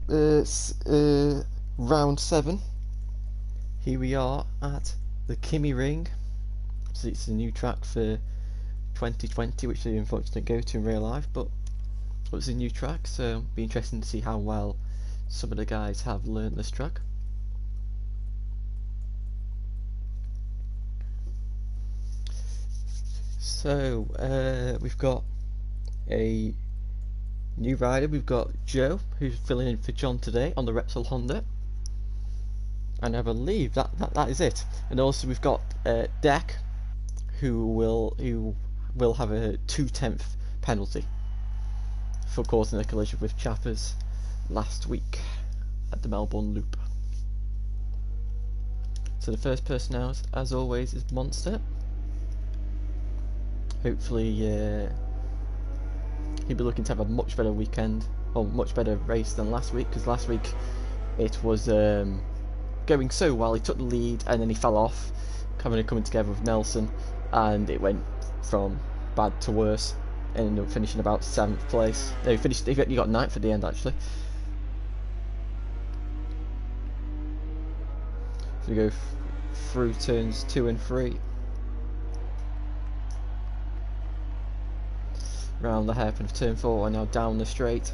round 7. Here we are at the Kymiring. So it's a new track for 2020, which they unfortunately go to in real life, but it was a new track, so it'll be interesting to see how well some of the guys have learnt this track. So we've got a new rider. We've got Joe, who's filling in for John today on the Repsol Honda, and I believe that is it. And also we've got Deck, who will have a 2/10 penalty for causing a collision with Chappers last week at the Melbourne Loop. So the first person out, as always, is Monster. Hopefully he'll be looking to have a much better weekend, or much better race than last week, because last week it was going so well. He took the lead and then he fell off, coming together with Nelson, and it went from bad to worse. Ended up finishing about 7th place. No, he got 9th at the end actually. So we go through turns 2 and 3. Round the hairpin of turn 4 and now down the straight.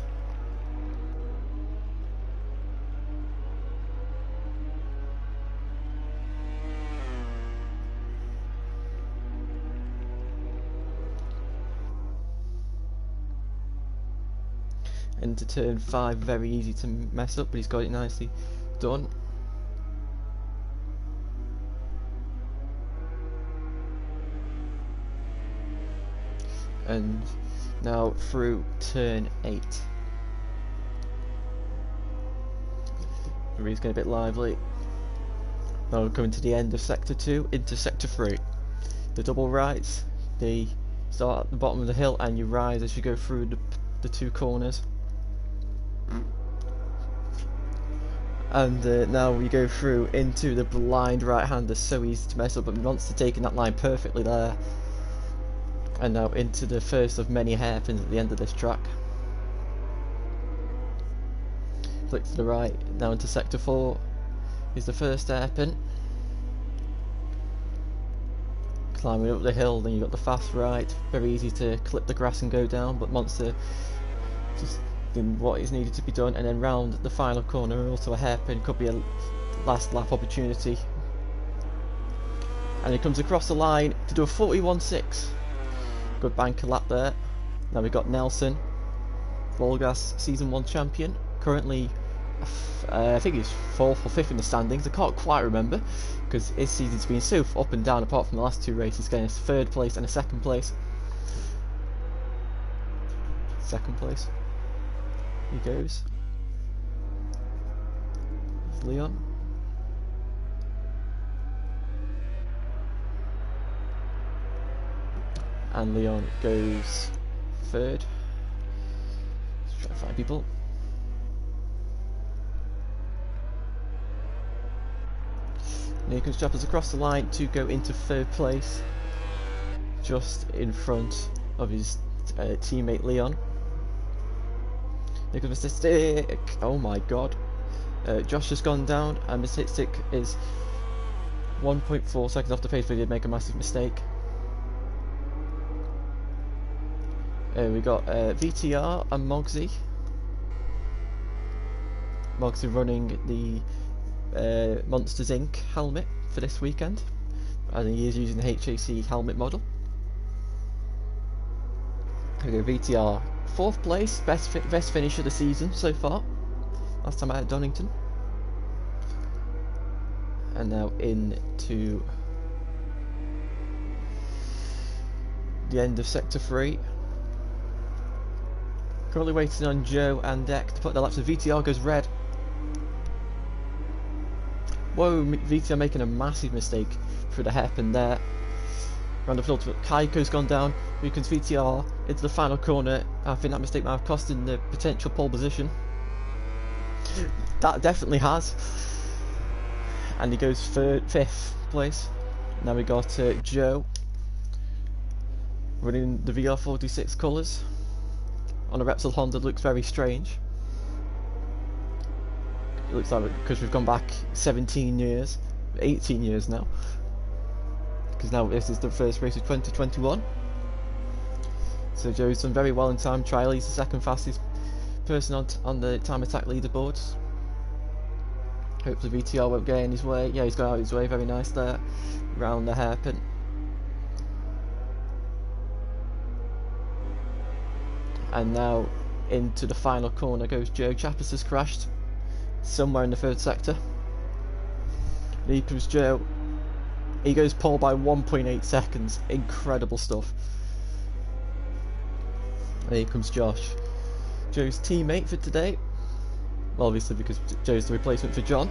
Into turn 5, very easy to mess up, but he's got it nicely done. And now through turn 8. The read's getting a bit lively. Now we're coming to the end of sector 2 into sector 3. The double rights, they start at the bottom of the hill and you rise as you go through the 2 corners. And now we go through into the blind right-hander, so easy to mess up, but Monster taking that line perfectly there. And now into the first of many hairpins at the end of this track. Flick to the right, now into sector 4 is the first hairpin. Climbing up the hill, then you've got the fast right, very easy to clip the grass and go down, but Monster just doing what is needed to be done. And then round the final corner, also a hairpin, could be a last lap opportunity. And he comes across the line to do a 41.6. Good banker lap there. Now we've got Nelson, VollGazzRacing Season 1 champion, currently I think he's 4th or 5th in the standings. I can't quite remember because his season's been so up and down apart from the last 2 races, getting a 3rd place and a 2nd place. 2nd place. He goes. There's Leon. And Leon goes 3rd. Let's try to find people. And here comes Chappers across the line to go into 3rd place, just in front of his teammate Leon. Here comes Mr. Stick. Oh my god. Josh has gone down, and Mr. Stick is 1.4 seconds off the pace, but he did make a massive mistake. We got VTR and Mogsy. Mogsy running the Monsters Inc. helmet for this weekend, and he is using the HAC helmet model. We go VTR, 4th place, best finish of the season so far. Last time I had Donington. And now into the end of sector 3. Currently waiting on Joe and Deck to put their laps. VTR goes red. Whoa, VTR making a massive mistake through the hairpin there. Round the filter, Kaiko's gone down. Here comes VTR into the final corner. I think that mistake might have cost him the potential pole position. That definitely has. And he goes 5th place. Now we got Joe running the VR46 colours on a Repsol Honda. Looks very strange. It looks like because we've gone back 17 years, 18 years now. Because now this is the first race of 2021. So Joe's done very well in time trial. He's the second fastest person on the time attack leaderboards. Hopefully VTR won't get in his way. Yeah, he's got out of his way. Very nice there. Round the hairpin. And now into the final corner goes Joe. Chappers has crashed somewhere in the third sector. Here comes Joe. He goes pole by 1.8 seconds. Incredible stuff. And here comes Josh, Joe's teammate for today. Well, obviously because Joe's the replacement for John.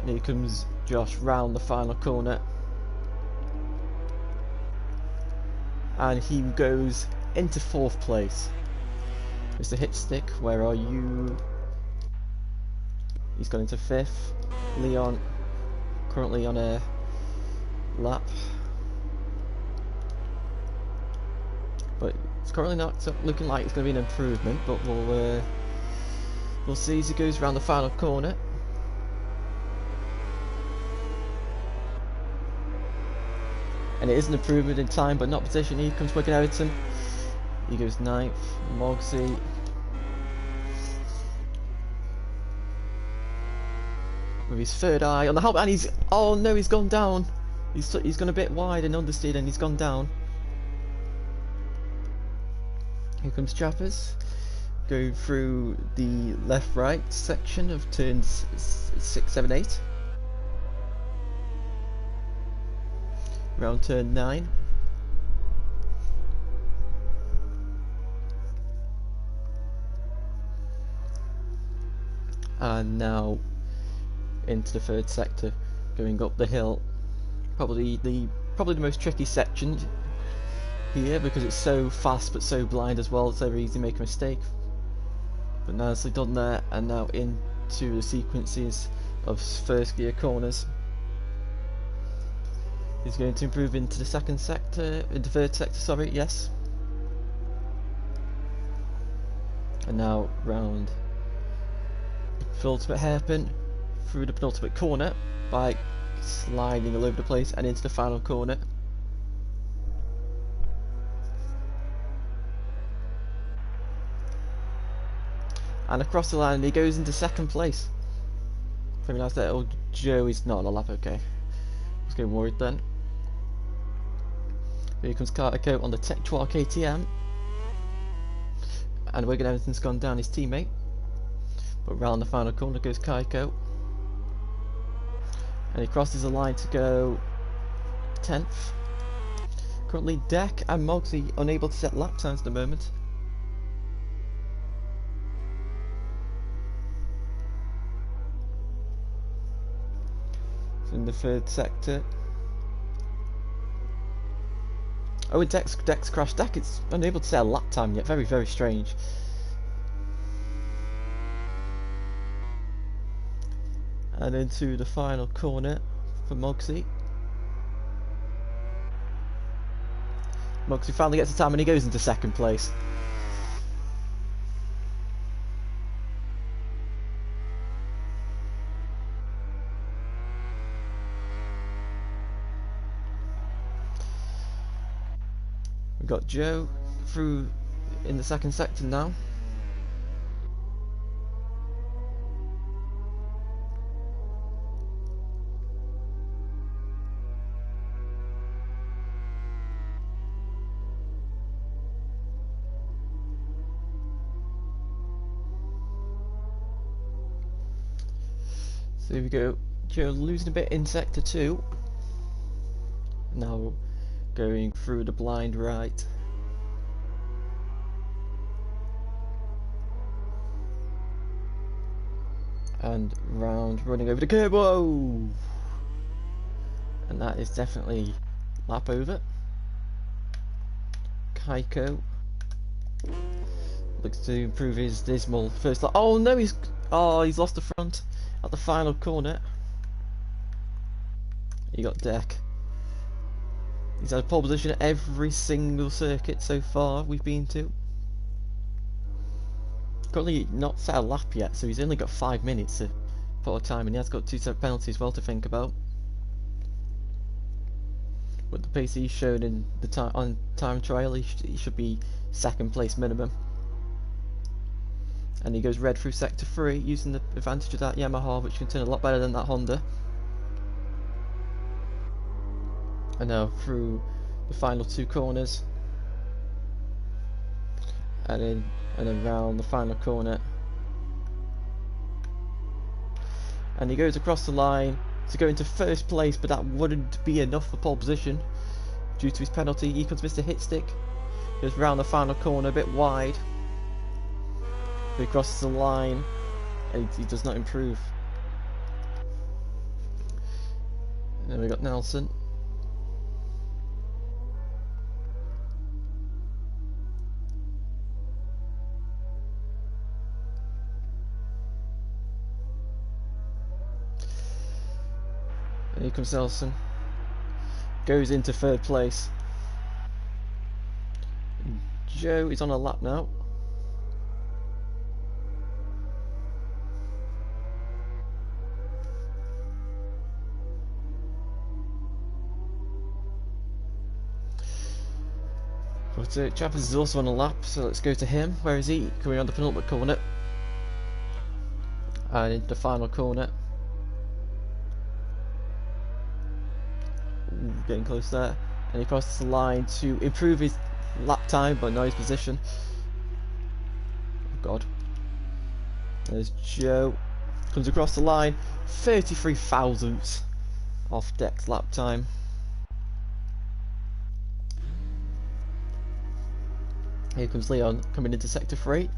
And here comes Josh round the final corner. And he goes into 4th place. Mr. Hitstick, where are you? He's gone into 5th. Leon, currently on a lap. But it's currently not looking like it's going to be an improvement, but we'll see as he goes around the final corner. And it is an improvement in time, but not position. Here comes Wigan Everton. He goes 9th. Mogsy. With his third eye on the helmet, and oh no, he's gone down. He's gone a bit wide and understeered, and he's gone down. Here comes Chappers, going through the left-right section of turns 6, 7, 8. Round turn 9. And now into the third sector, going up the hill. Probably the most tricky section here, because it's so fast but so blind as well. It's very easy to make a mistake, but nicely done there. And now into the sequences of first gear corners. He's going to improve into the third sector, sorry, yes. And now round the penultimate hairpin, through the penultimate corner by sliding all over the place, and into the final corner. And across the line, and he goes into 2nd place. Very nice there. Oh, Joe is not on a lap, okay. I was getting worried then. Here comes Carter on the Tech 12 KTM. And Wigan Everton's gone down his teammate. But round the final corner goes Kaiko. And he crosses the line to go 10th. Currently Deck and Mogsy unable to set lap times at the moment. In the third sector. Oh, and Dex crashed. Deck is unable to set a lap time yet. Very, very strange. And into the final corner for Mogsy. Mogsy finally gets the time and he goes into 2nd place. We've got Joe through in the 2nd sector now. So here we go. Joe losing a bit in sector 2. Now going through the blind right. And round, running over the curb. Whoa! And that is definitely lap over. Kaiko looks to improve his dismal first lap. Oh no, he's lost the front at the final corner. You got Deck. He's had a pole position at every single circuit so far we've been to. currently not set a lap yet, so he's only got 5 minutes to put a time, and he has got 2 set penalties as well to think about. With the pace he's shown in the time trial, he should be 2nd place minimum. And he goes red through sector 3, using the advantage of that Yamaha, which can turn a lot better than that Honda. And now through the final 2 corners, and then round the final corner, and he goes across the line to go into 1st place, but that wouldn't be enough for pole position due to his penalty. Here comes Mr. Hitstick, goes round the final corner a bit wide, he crosses the line and he does not improve. And then we got Nelson. And here comes Nelson. Goes into 3rd place. Joe is on a lap now. But Chappers is also on a lap, so let's go to him. Where is he? Coming on the penultimate corner. And into the final corner. Ooh, getting close there. And he crosses the line to improve his lap time, but not his position. Oh god. There's Joe. Comes across the line. 33 thousandths off Deck's lap time. Here comes Leon coming into sector 3.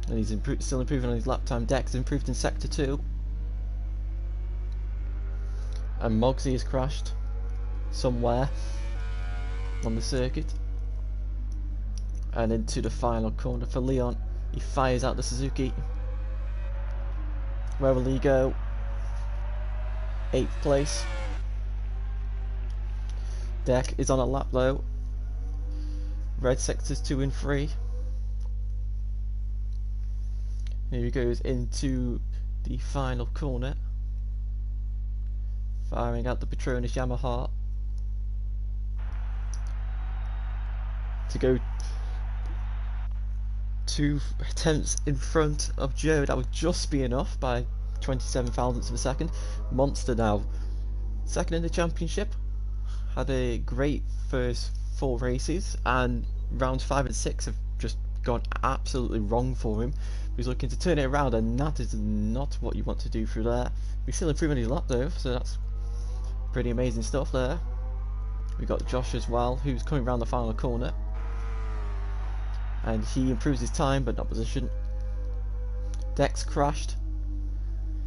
And he's still improving on his lap time. Deck's improved in sector 2. And Mogsy has crashed somewhere on the circuit. And into the final corner for Leon. He fires out the Suzuki. Where will he go? 8th place. Deck is on a lap though. Red sectors 2 and 3. Here he goes into the final corner, firing out the Petronas Yamaha to go 2 attempts in front of Joe. That would just be enough by 27 thousandths of a second. Monster now 2nd in the championship. Had a great first 4 races, and rounds 5 and 6 have just gone absolutely wrong for him. He's looking to turn it around, and that is not what you want to do through there. He's still improving his lap though, so that's pretty amazing stuff there. We got Josh as well, who's coming around the final corner, and he improves his time but not position. Dex crashed,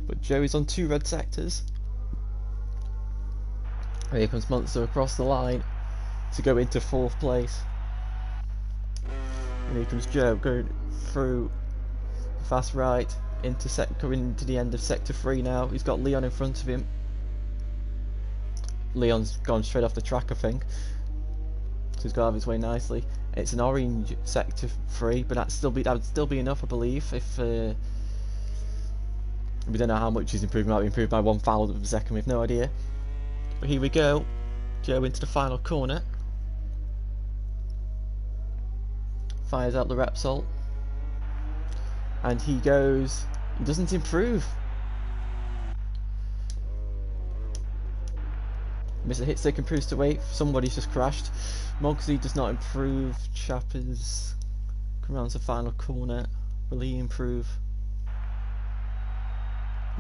but Joe is on 2 red sectors. And here comes Monster across the line to go into 4th place. And here comes Joe going through the fast right into coming into the end of sector 3 now. He's got Leon in front of him. Leon's gone straight off the track, I think. So he's got out of his way nicely. It's an orange sector 3, but that would still be enough, I believe, if we don't know how much he's improved. Might be improved by 1/1000th of a second, we have no idea. But here we go, Joe into the final corner, fires out the Repsol, and he doesn't improve. Mr. Hitstick improves to 8th, somebody's just crashed. Mogsy does not improve. Chappers come around to the final corner, will he improve?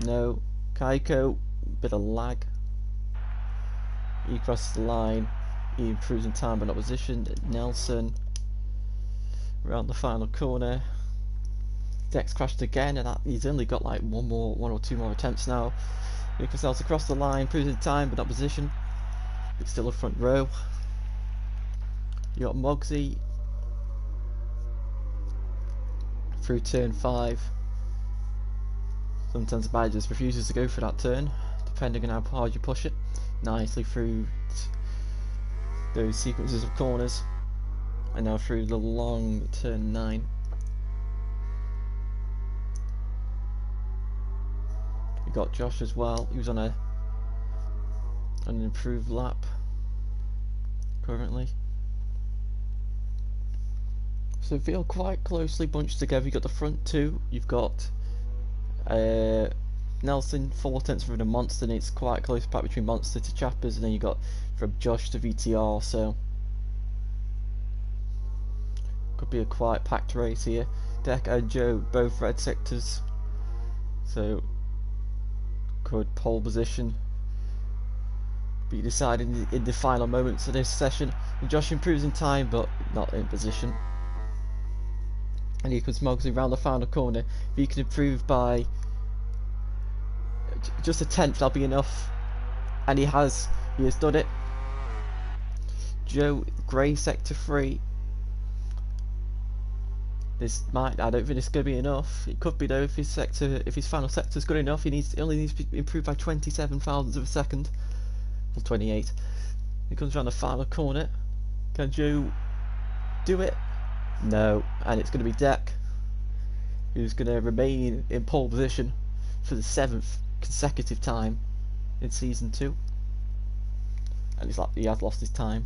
No. Kaiko, bit of lag. He crosses the line, he improves in time but not position. Nelson around the final corner. Dex crashed again, and he's only got like one or two more attempts now. Lucas else across the line, improves in time but not position. It's still a front row. You got Mogsy through turn 5. Sometimes the bike just refuses to go for that turn, depending on how hard you push it. Nicely through those sequences of corners. And now through the long turn 9. We got Josh as well. He was on an improved lap currently. So feel quite closely bunched together. You've got the front two. You've got Nelson 4/10 from the Monster, and it's quite close back between Monster to Chappers, and then you got from Josh to VTR. So could be a quite packed race here. Deck and Joe both red sectors, so could pole position be decided in the final moments of this session. And Josh improves in time, but not in position. And here comes Moxley around the final corner. If he can improve by just a tenth, that'll be enough. And he has done it. Joe, grey sector 3. I don't think this is going to be enough. It could be though if his final sector is good enough. He only needs to improve by 27 thousandths of a second. Well, 28. He comes around the final corner. Can Joe do it? No, and it's going to be Deck who's going to remain in pole position for the 7th consecutive time in season 2. And he has lost his time.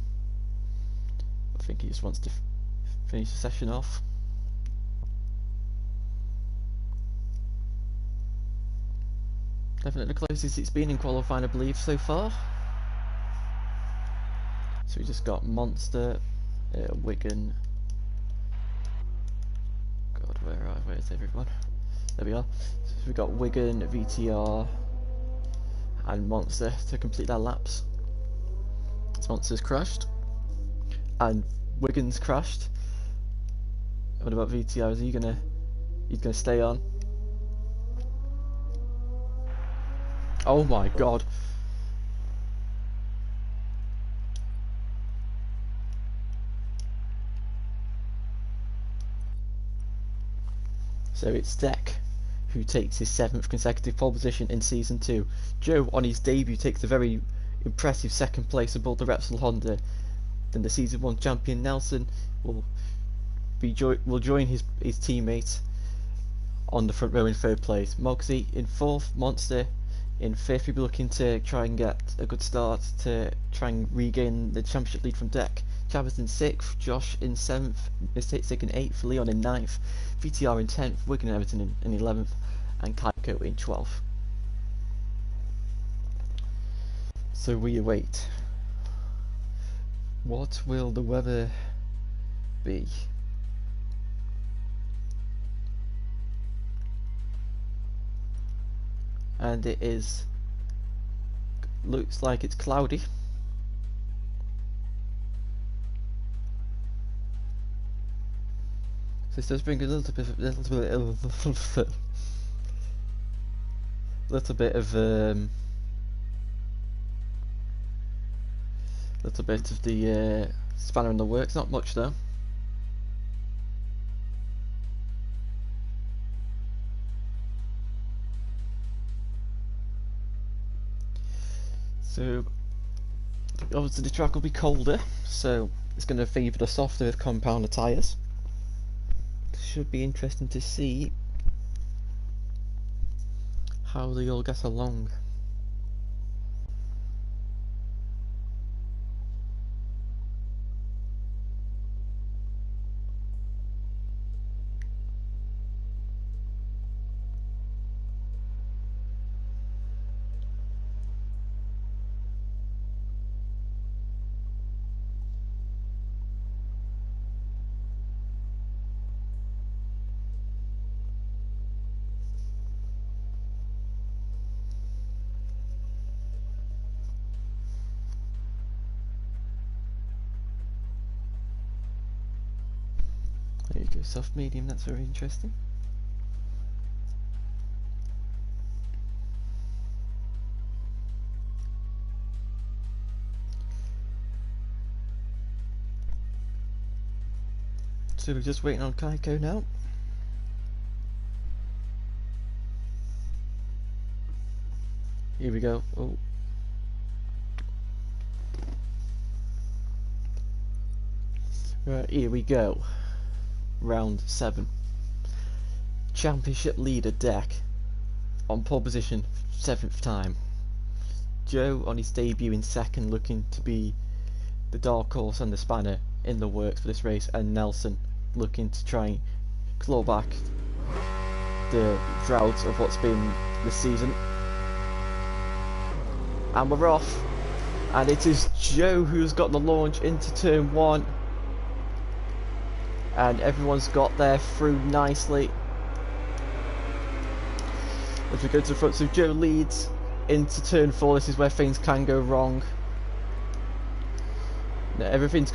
I think he just wants to finish the session off. Definitely the closest it's been in qualifying, I believe, so far. So we just got Monster, Wigan. God, where's everyone? There we are. So we got Wigan, VTR, and Monster to complete their laps. This Monster's crashed, and Wigan's crashed. What about VTR? Is he's gonna stay on? Oh my god. So it's Deck who takes his 7th consecutive pole position in season 2. Joe on his debut takes a very impressive 2nd place aboard the Repsol Honda. Then the season 1 champion Nelson will join his teammate on the front row in 3rd place. Moxie in 4th, Monster in 5th. We'll be looking to try and get a good start to try and regain the championship lead from Deck. Chavez in 6th, Josh in 7th, Mystic in 8th, Leon in 9th, VTR in 10th, Wigan and Everton in 11th, and Kaiko in 12th. So we await. What will the weather be? And it looks like it's cloudy. So this does bring a little bit of the spanner in the works. Not much though. So obviously the track will be colder, so it's going to favour the softer compounder tyres. Should be interesting to see how they all get along. There you go, soft medium, that's very interesting. So we're just waiting on Kaiko now. Here we go. Oh. Right, here we go. Round 7. Championship leader Deck on pole position, 7th time. Joe on his debut in 2nd, looking to be the dark horse and the spanner in the works for this race, and Nelson looking to try and claw back the drought of what's been this season. And we're off, and it is Joe who's got the launch into turn 1, and everyone's got there through nicely as we go to the front. So Joe leads into turn 4. This is where things can go wrong. Now, everything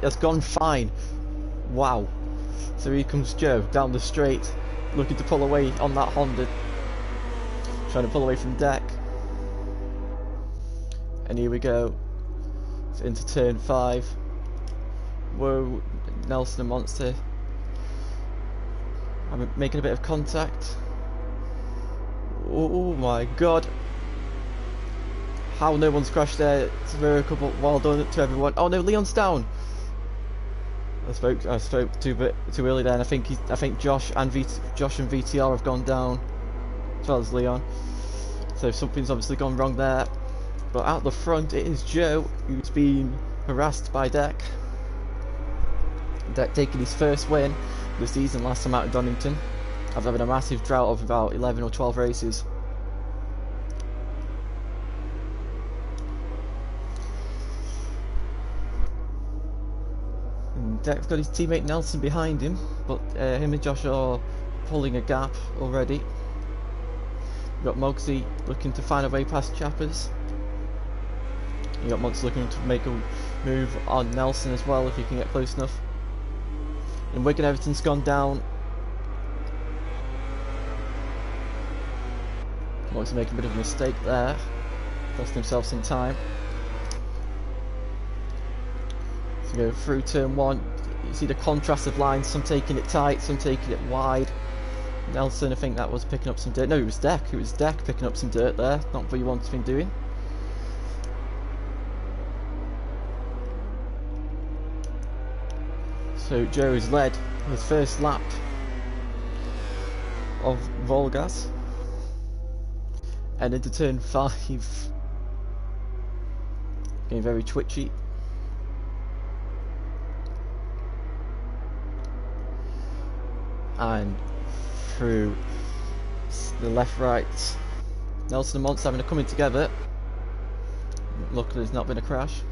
has gone fine. Wow. So here comes Joe down the straight, looking to pull away on that Honda, trying to pull away from Deck. And here we go, it's into turn 5. Whoa, Nelson and Monster I'm making a bit of contact. Oh my god, how no one's crashed there. It's a miracle. Well done to everyone. Oh no, Leon's down. I spoke too early then. I think Josh and VTR have gone down, as well as Leon. So something's obviously gone wrong there. But out the front it is Joe, who's been harassed by Deck. Deck taking his first win of the season last time out at Donington, after having a massive drought of about 11 or 12 races. And Deck's got his teammate Nelson behind him, but him and Josh are pulling a gap already. We've got Mogsy looking to find a way past Chappers. You got Monster looking to make a move on Nelson as well, if he can get close enough. And Wigan Everton's gone down. Mogsy making a bit of a mistake there, cost himself some time. So go through turn 1. You see the contrast of lines, some taking it tight, some taking it wide. Nelson, I think that was picking up some dirt. No, it was Deck. It was Deck picking up some dirt there. Not what you want to be doing. So Joe has led his first lap of VollGazz, and into turn 5, getting very twitchy. And through the left right, Nelson and Monster having a coming together. Luckily there's not been a crash.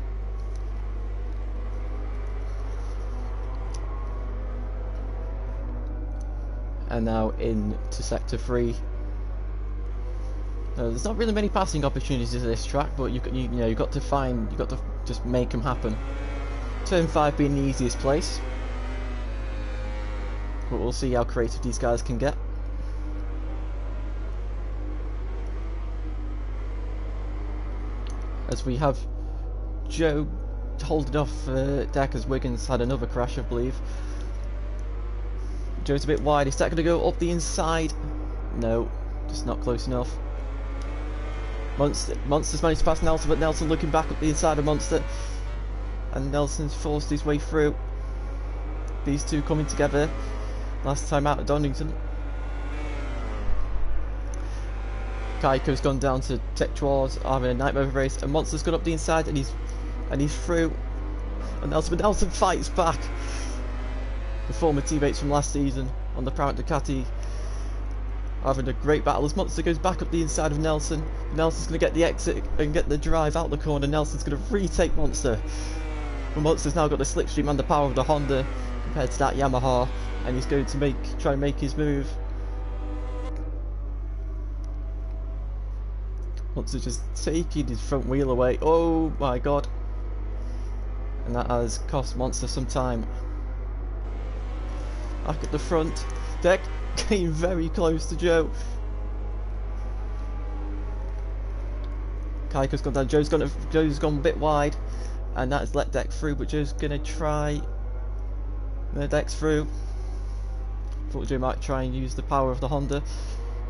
And now into sector 3. There's not really many passing opportunities in this track, but you've got to just make them happen. Turn 5 being the easiest place, but we'll see how creative these guys can get. As we have Joe holding off Deck, as Wiggins had another crash, I believe. Joe's a bit wide. Is that going to go up the inside? No, just not close enough. Monster's managed to pass Nelson, but Nelson looking back up the inside of Monster, and Nelson's forced his way through. These two coming together last time out at Donington. Kaiko's gone down to take towards having a nightmare of a race, and Monster's gone up the inside, and he's through. And Nelson fights back. The former teammates from last season on the Proud Ducati having a great battle as Monster goes back up the inside of Nelson. Nelson's going to get the exit and get the drive out the corner. Nelson's going to retake Monster. But Monster's now got the slipstream and the power of the Honda compared to that Yamaha, and he's going to try and make his move. Monster just taking his front wheel away. Oh my god. And that has cost Monster some time. Back at the front, Deck getting very close to Joe. Kaiko's gone down, Joe's gone a bit wide, and that has let Deck through, but Joe's gonna try. Deck's through. Thought Joe might try and use the power of the Honda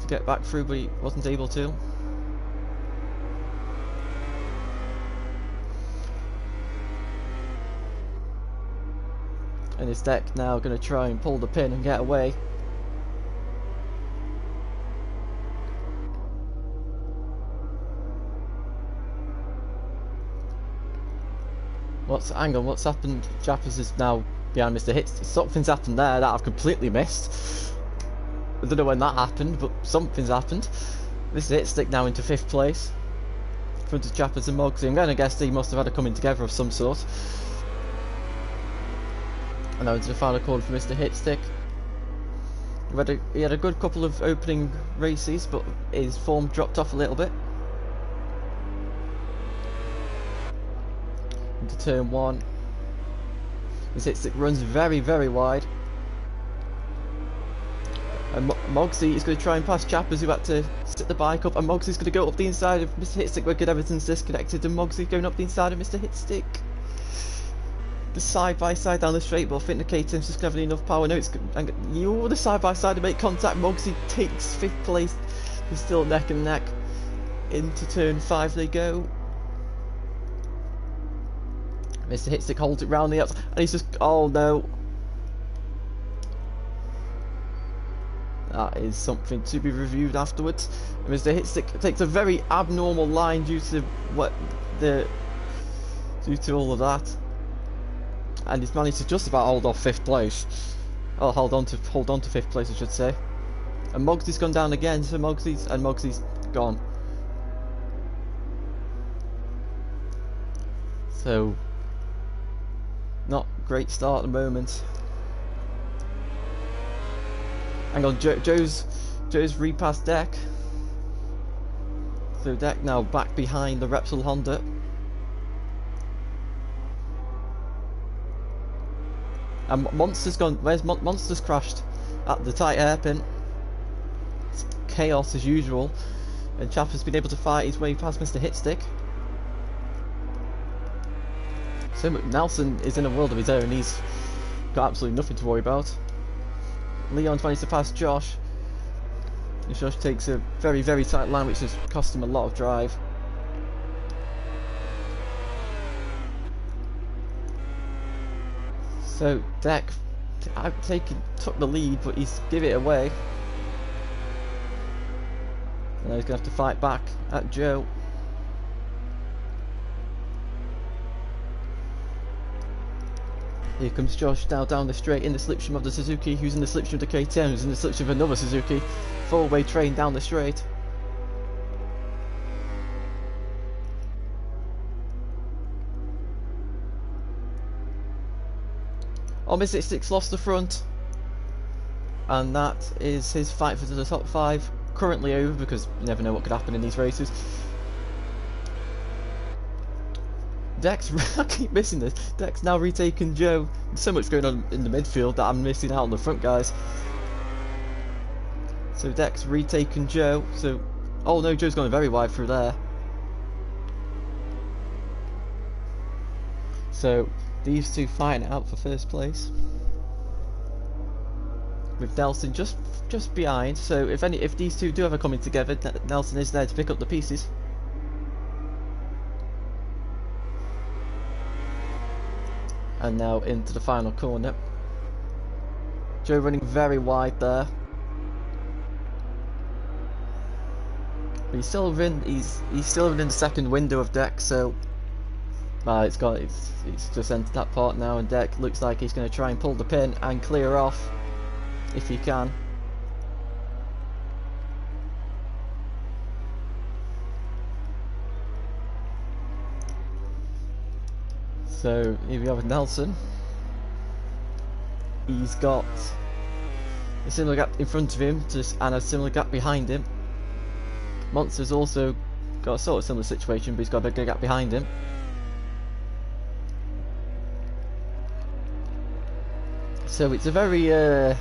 to get back through, but he wasn't able to. And his deck now going to try and pull the pin and get away. Hang on, what's happened? Jappers is now behind Mr. Hits. Something's happened there that I've completely missed. I don't know when that happened, but something's happened. Mr. Hitstick now into 5th place. In front of Jappers and Mogsy. I'm going to guess they must have had a coming together of some sort. And now into the final corner for Mr. Hitstick. He had a good couple of opening races, but his form dropped off a little bit. Into turn 1. His Hitstick runs very, very wide. And Mogsy is going to try and pass Jappers, who had to sit the bike up, and Mogsy's going to go up the inside of Mr. Hitstick where Good Everton's disconnected, and Mogsy going up the inside of Mr. Hitstick. The side by side down the straight, but I think the KTM's just going to have enough power. No, it's the side by side to make contact. Mogsy takes 5th place. They're still neck and neck. Into turn 5 they go. Mr. Hitstick holds it round the outside, and he's just, oh no. That is something to be reviewed afterwards. And Mr. Hitstick takes a very abnormal line due to all of that. And he's managed to just about hold off 5th place. Oh, hold on to 5th place, I should say. And Mogsy's gone down again, so Mogsy's gone. So, not great start at the moment. Hang on, Joe's repassed Deck. So Deck now back behind the Repsol Honda. And Monster's gone. Where's Monster's crashed at the tight hairpin? It's chaos as usual. And Chapper's been able to fight his way past Mr. Hitstick. So Nelson is in a world of his own. He's got absolutely nothing to worry about. Leon's managed to pass Josh. And Josh takes a very, very tight line, which has cost him a lot of drive. So Deck took the lead, but he's give it away. And now he's going to have to fight back at Joe. Here comes Josh now down the straight in the slipstream of the Suzuki, who's in the slipstream of the KTM, who's in the slipstream of another Suzuki. 4-way train down the straight. Oh, Mr. Hitstick's lost the front. And that is his fight for the top 5 currently over, because you never know what could happen in these races. Deck's, I keep missing this. Deck's now retaken Joe. There's so much going on in the midfield that I'm missing out on the front guys. So Deck's retaken Joe. So, oh no, Joe's gone very wide through there. So these two fighting it out for first place, with Nelson just behind. So if these two do ever coming together, Nelson is there to pick up the pieces. And now into the final corner. Joe running very wide there. But he's still in the second window of Deck, so it's just entered that part now, and Deck looks like he's going to try and pull the pin and clear off if he can. So here we have Nelson. He's got a similar gap in front of him and a similar gap behind him. Monster's also got a sort of similar situation, but he's got a bigger gap behind him. So it's a very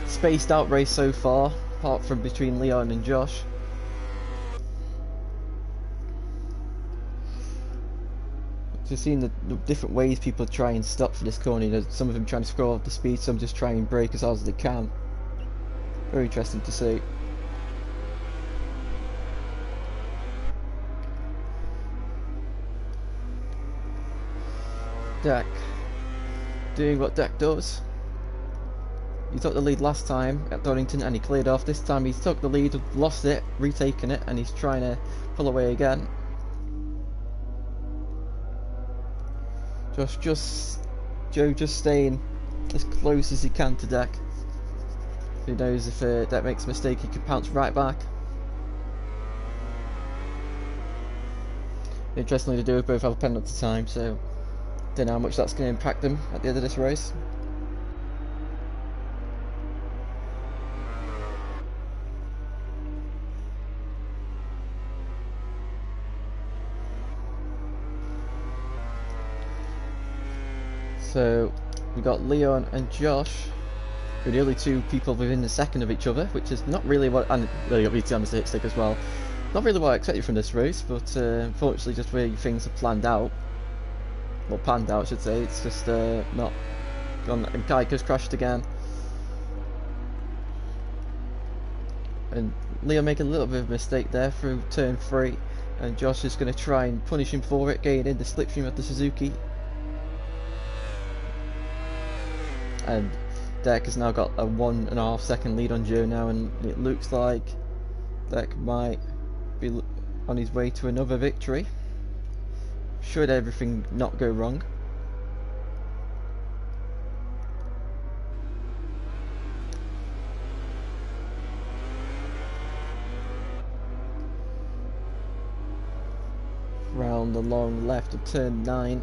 spaced out race so far, apart from between Leon and Josh. Just seeing the different ways people try and stop for this corner. You know, some of them trying to scroll off the speed, some just trying and brake as hard as they can. Very interesting to see. Deck doing what Deck does. He took the lead last time at Donington and he cleared off. This time he's took the lead, lost it, retaken it, and he's trying to pull away again. Joe just staying as close as he can to Deck. Who knows, if Deck makes a mistake, he can pounce right back. Interestingly, they do both have a penalty time, so don't know how much that's going to impact them at the end of this race. So we got Leon and Josh, who are the only two people within a second of each other, which is not really what, and they got VT on the hit stick as well. Not really what I expected from this race, but unfortunately just where things are planned out. Well, panned out I should say, it's just not gone, and Kaiko's crashed again. And Leon making a little bit of a mistake there through turn 3, and Josh is going to try and punish him for it, getting in the slipstream of the Suzuki. And Deck has now got a 1.5 second lead on Joe now, and it looks like Deck might be on his way to another victory, should everything not go wrong. Round the long left of turn 9.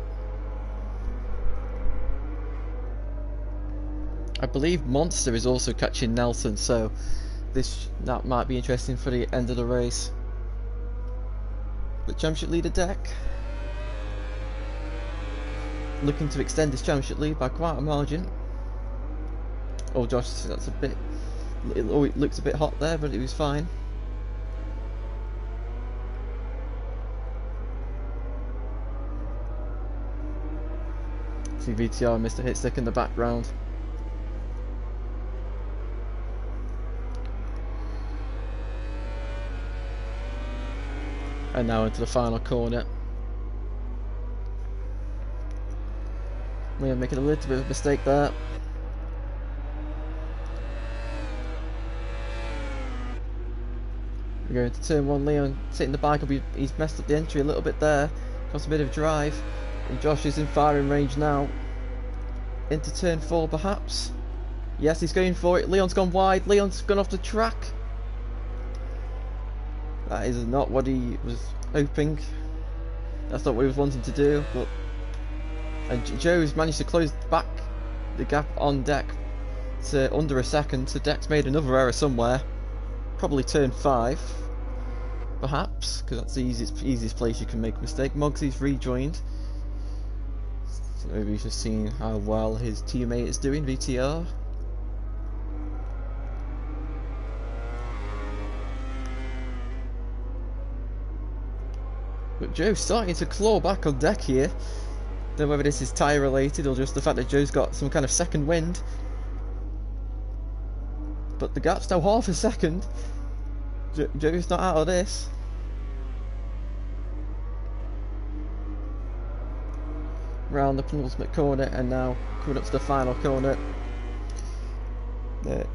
I believe Monster is also catching Nelson, so that might be interesting for the end of the race. But championship leader Deck looking to extend his championship lead by quite a margin. Oh, Josh, that's a bit. It looks a bit hot there, but it was fine. See VTR missed a hit stick in the background. And now into the final corner. We are making a little bit of a mistake there. We're going to turn 1. Leon sitting the bike up. He's messed up the entry a little bit there. Cost a bit of drive. And Josh is in firing range now. Into turn 4 perhaps. Yes, he's going for it. Leon's gone wide. Leon's gone off the track. That is not what he was hoping. That's not what he was wanting to do. But and Joe's managed to close back the gap on Deck to under a second. So Deck's made another error somewhere. Probably turn 5, perhaps, because that's the easiest place you can make a mistake. Moggsy's rejoined. So maybe he's just seeing how well his teammate is doing. VTR. But Joe's starting to claw back on Deck here. Don't know whether this is tyre related or just the fact that Joe's got some kind of second wind. But the gap's now half a second. Joe's not out of this. Round the penultimate corner and now coming up to the final corner.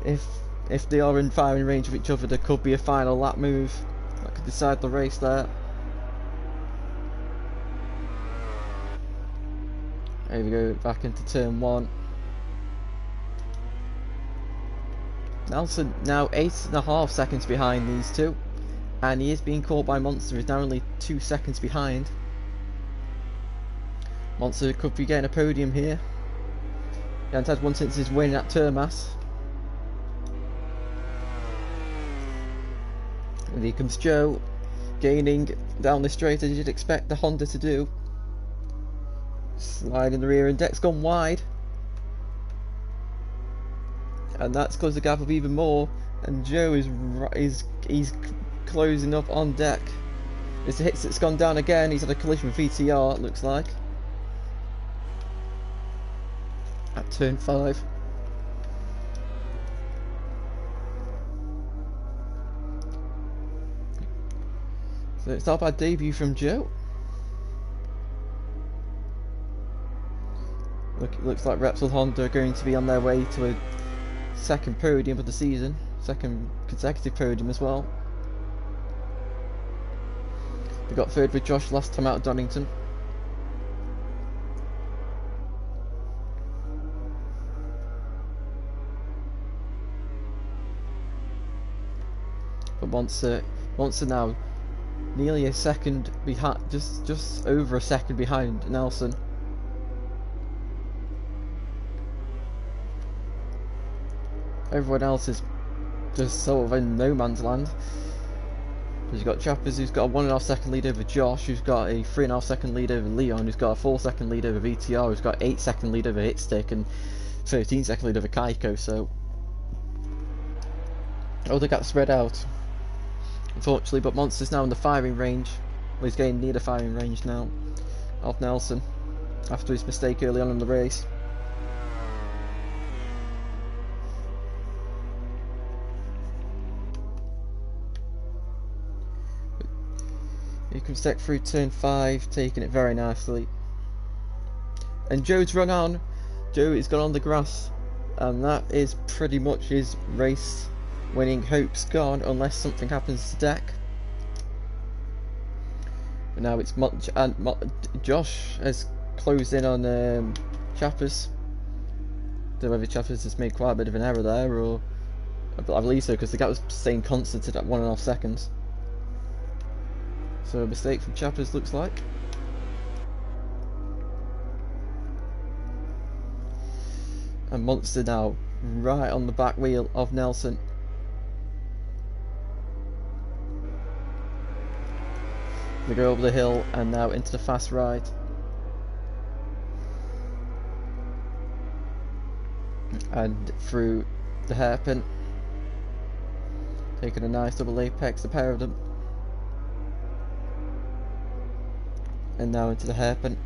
If they are in firing range of each other, there could be a final lap move that could decide the race there. Here we go, back into turn 1. Nelson now 8.5 seconds behind these two, and he is being caught by Monster. He's now only 2 seconds behind. Monster could be getting a podium here. He hasn't had one since his win at Termas. And here comes Joe, gaining down the straight as you'd expect the Honda to do. Slide in the rear, and Deck's gone wide. And that's closed the gap up even more. And Joe is closing up on Deck. It's a hit that's gone down again. He's had a collision with VTR, it looks like. At turn 5. So it's not a bad debut from Joe. Looks like Repsol Honda are going to be on their way to a second podium of the season, second consecutive podium as well. They got third with Josh last time out of Donington. But Monster now nearly a second behind, just over a second behind Nelson. Everyone else is just sort of in no man's land. You've got Chappers, who's got a 1.5 second lead over Josh, who's got a 3.5 second lead over Leon, who's got a 4 second lead over VTR, who's got 8 second lead over Hitstick, and 13 second lead over Kaiko. So all the gaps spread out, unfortunately. But Monster's now in the firing range. Well, he's getting near the firing range now of Nelson after his mistake early on in the race. He can step through turn 5, taking it very nicely. And Joe's run on. Joe has gone on the grass, and that is pretty much his race winning hopes gone, unless something happens to deck. But now it's Josh has closed in on Chappers. Don't know whether Chappers has made quite a bit of an error there, or I believe so, because the gap was staying constant at that 1.5 seconds. So a mistake from Chappers, looks like. And Monster now right on the back wheel of Nelson. They go over the hill and now into the fast ride. And through the hairpin. Taking a nice double apex, the pair of them. And now into the hairpin.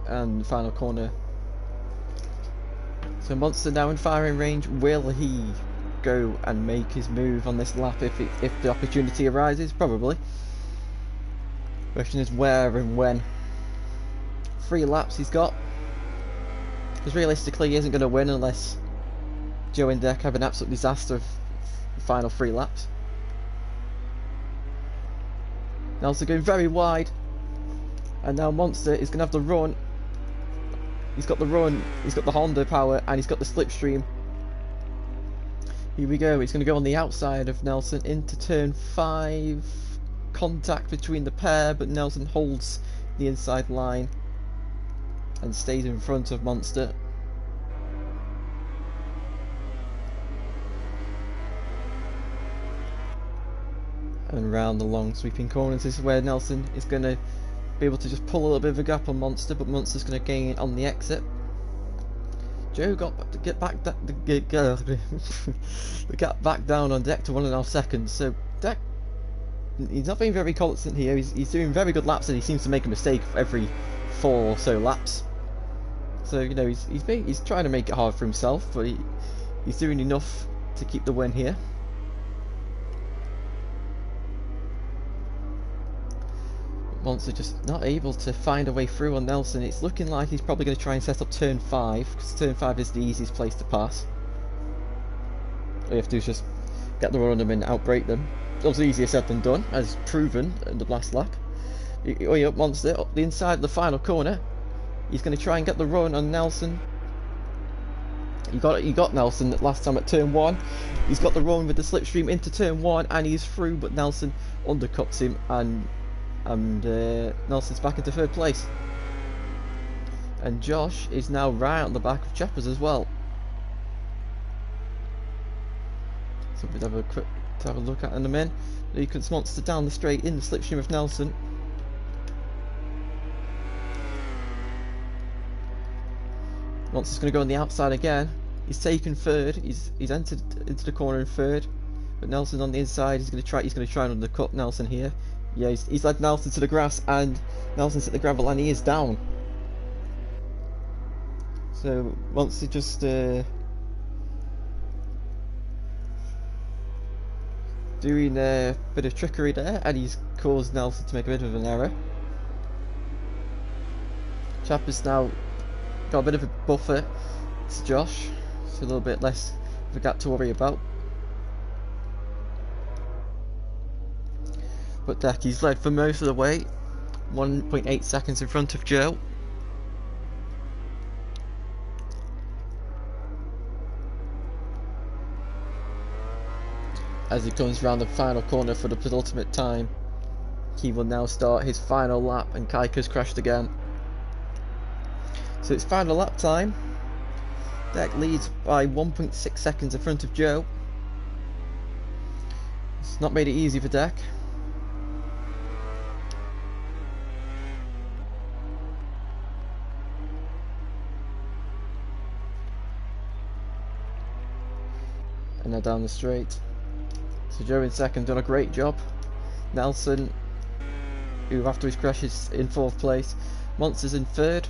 And final corner. So Monster now in firing range. Will he go and make his move on this lap if the opportunity arises? Probably. Question is where and when. 3 laps he's got. Because realistically he isn't going to win unless Joe and Deck have an absolute disaster of the final 3 laps. Nelson going very wide, and now Monster is going to have the run. He's got the run, he's got the Honda power, and he's got the slipstream. Here we go, he's going to go on the outside of Nelson into turn 5. Contact between the pair, but Nelson holds the inside line and stays in front of Monster. And round the long sweeping corners, this is where Nelson is going to be able to just pull a little bit of a gap on Monster, but Monster's going to gain on the exit. Joe got to get back the gap back down on Deck to 1.5 seconds. So Deck, he's not being very constant here. He's doing very good laps, and he seems to make a mistake every 4 or so laps. So you know he's trying to make it hard for himself, but he's doing enough to keep the win here. Monster just not able to find a way through on Nelson. It's looking like he's probably going to try and set up turn 5, because turn 5 is the easiest place to pass. All you have to do is just get the run on them and outbrake them. It was easier said than done, as proven in the last lap. Monster up the inside of the final corner. He's going to try and get the run on Nelson. You got Nelson last time at turn 1. He's got the run with the slipstream into turn 1, and he's through, but Nelson undercuts him, and Nelson's back into 3rd place. And Josh is now right on the back of Chappers as well. So we'll have a look at in a minute. You can Monster down the straight in the slipstream of Nelson. Monster's going to go on the outside again. He's taken 3rd. He's entered into the corner in 3rd, but Nelson on the inside. He's going to try and undercut Nelson here. Yeah, he's led Nelson to the grass, and Nelson's hit the gravel, and he is down. So Monster just doing a bit of trickery there, and he's caused Nelson to make a bit of an error. Chapper's now got a bit of a buffer to Josh, so a little bit less of a gap to worry about. But Decky's led for most of the way, 1.8 seconds in front of Joe. As he comes round the final corner for the penultimate time, he will now start his final lap, and Kaika's crashed again. So it's final lap time. Deck leads by 1.6 seconds in front of Joe. It's not made it easy for Deck. And now down the straight. So Joe in second, done a great job. Nelson, who after his crash is in 4th place. Monsters in 3rd,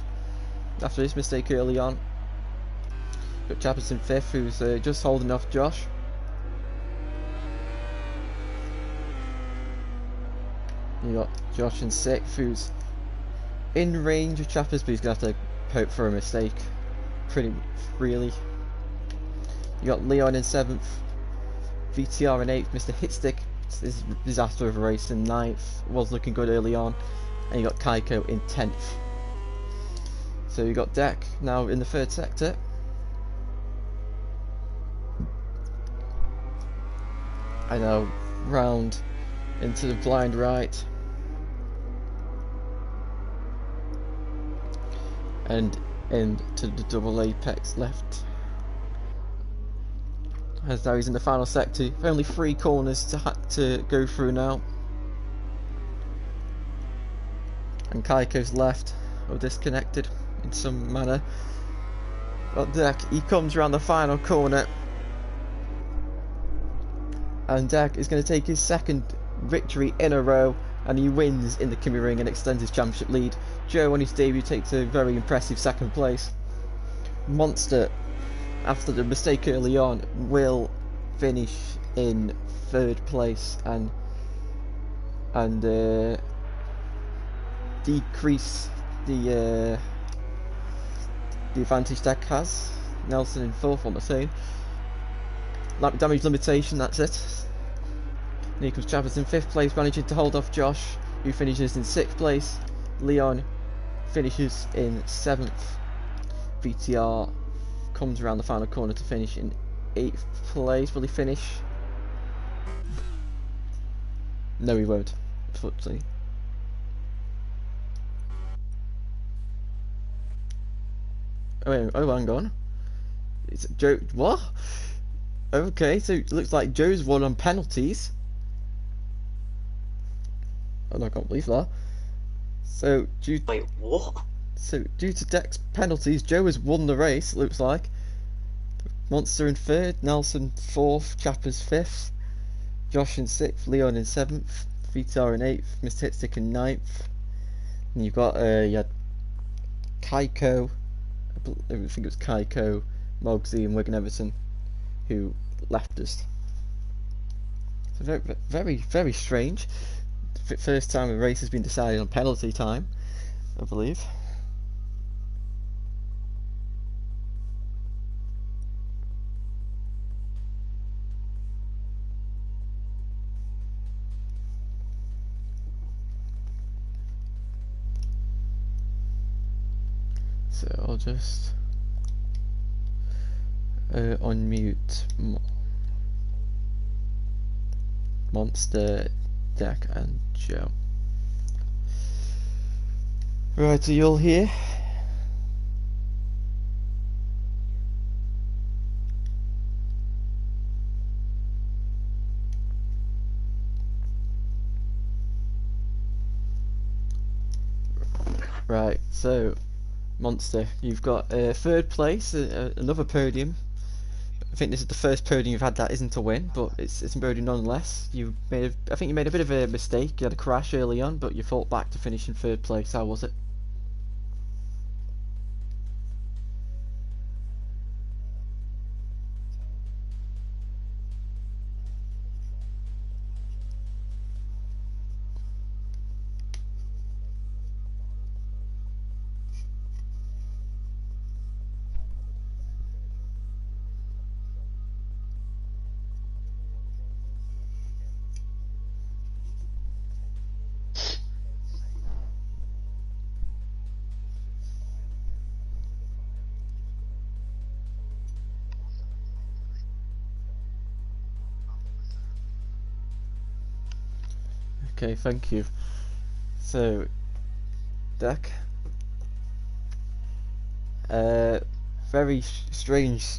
after his mistake early on. Got Chappers in 5th, who's just holding off Josh. You got Josh in 6th, who's in range of Chappers, but he's going to have to hope for a mistake. Pretty really. You got Leon in 7th, VTR in 8th, Mr. Hitstick, this disaster of a race in 9th, was looking good early on, and you got Kaiko in 10th. So you got Deck now in the 3rd sector. I know, round into the blind right, and into the double apex left. As now he's in the final sector, only 3 corners to go through now. And Kaiko's left, or disconnected in some manner. But Deck, he comes around the final corner. And Deck is going to take his 2nd victory in a row, and he wins in the Kymiring and extends his championship lead. Joe on his debut takes a very impressive 2nd place. Monster, after the mistake early on, will finish in 3rd place and decrease the advantage Deck has. Nelson in 4th, on the same. Lap damage limitation, that's it. And here comes Chappers in 5th place, managing to hold off Josh, who finishes in 6th place. Leon finishes in 7th. VTR comes around the final corner to finish in 8th place. Will he finish? No, he won't, unfortunately. Oh, wait, oh, hang on. It's Joe. What? Okay, so it looks like Joe's won on penalties. Oh, no, I can't believe that. So Wait, what? So due to Deck's penalties, Joe has won the race. It looks like. Monster in 3rd, Nelson 4th, Chappers 5th, Josh in 6th, Leon in 7th, VTR in 8th, Mr. Hitstick in 9th. And you've got you had Kaiko, I think it was Kaiko, Mogsy and Wigan Everton, who left us. So very, very, very strange. First time a race has been decided on penalty time, I believe. So I'll just unmute Monster, Deck and Joe. Right, are you all here? Right, so Monster, you've got 3rd place, another podium. I think this is the first podium you've had that isn't a win, but it's a podium nonetheless. I think you made a bit of a mistake. You had a crash early on, but you fought back to finish in 3rd place. How was it? Okay, thank you. So, Deck. Very strange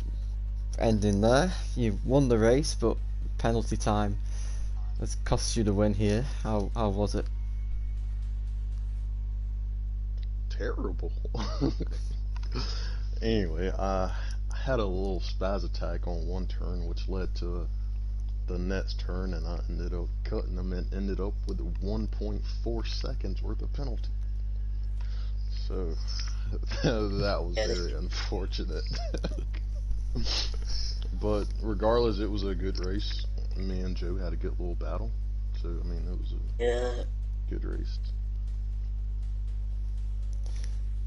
ending there. You won the race, but penalty time has cost you the win here. How was it? Terrible. Anyway, I had a little spaz attack on one turn, which led to the next turn, and I ended up cutting them and ended up with 1.4 seconds worth of penalty. So that was very unfortunate. But regardless, it was a good race. Me and Joe had a good little battle. So I mean, it was a good race.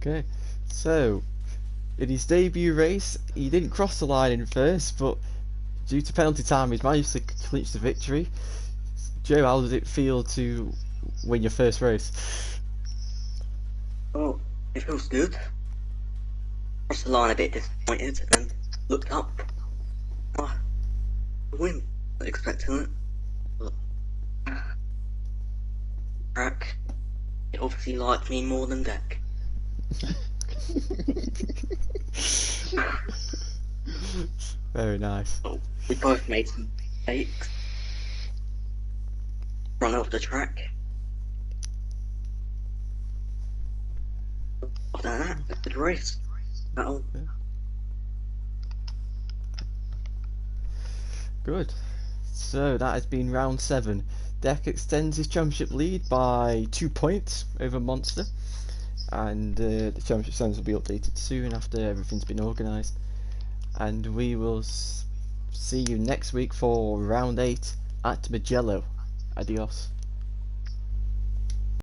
Okay, so in his debut race, he didn't cross the line in first, but due to penalty time, he's managed to clinch the victory. Joe, how did it feel to win your first race? Oh, it feels good. Crossed the line a bit disappointed, and then looked up. Oh, a win. Not expecting it. But track, it obviously liked me more than Deck. Very nice. Oh, we both made some mistakes. Run off the track. Other than that, a good race. That'll Good. So that has been round 7. Deck extends his championship lead by 2 points over Monster, and the championship standings will be updated soon after everything's been organised. And we will see you next week for round 8 at Magello. Adios.